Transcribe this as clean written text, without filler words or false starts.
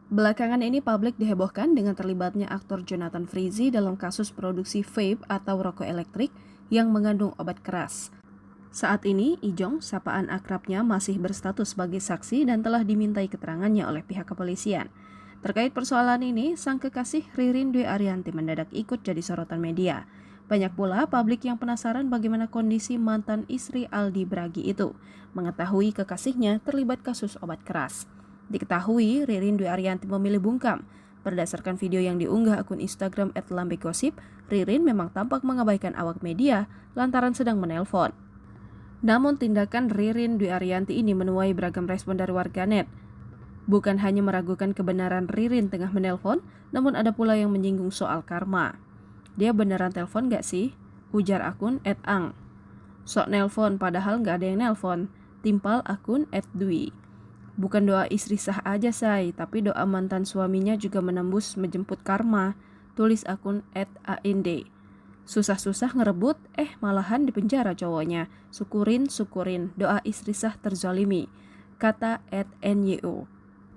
Belakangan ini publik dihebohkan dengan terlibatnya aktor Jonathan Frizzy dalam kasus produksi vape atau rokok elektrik yang mengandung obat keras. Saat ini, Ijong, sapaan akrabnya, masih berstatus sebagai saksi dan telah dimintai keterangannya oleh pihak kepolisian. Terkait persoalan ini, sang kekasih Ririn Dwi Ariyanti mendadak ikut jadi sorotan media. Banyak pula publik yang penasaran bagaimana kondisi mantan istri Aldi Bragi itu, mengetahui kekasihnya terlibat kasus obat keras. Diketahui, Ririn Dwi Ariyanti memilih bungkam. Berdasarkan video yang diunggah akun Instagram @lambegosip, Ririn memang tampak mengabaikan awak media lantaran sedang menelpon. Namun tindakan Ririn Dwi Ariyanti ini menuai beragam respon dari warganet. Bukan hanya meragukan kebenaran Ririn tengah menelpon, namun ada pula yang menyinggung soal karma. Dia beneran telepon gak sih? Ujar akun @ang. Sok nelpon padahal gak ada yang nelpon. Timpal akun @dwi. Bukan doa istri sah aja say, tapi doa mantan suaminya juga menembus menjemput karma. Tulis akun @aind. Susah-susah ngerebut, malahan dipenjara cowoknya. Syukurin, doa istri sah terzalimi. Kata @nyo.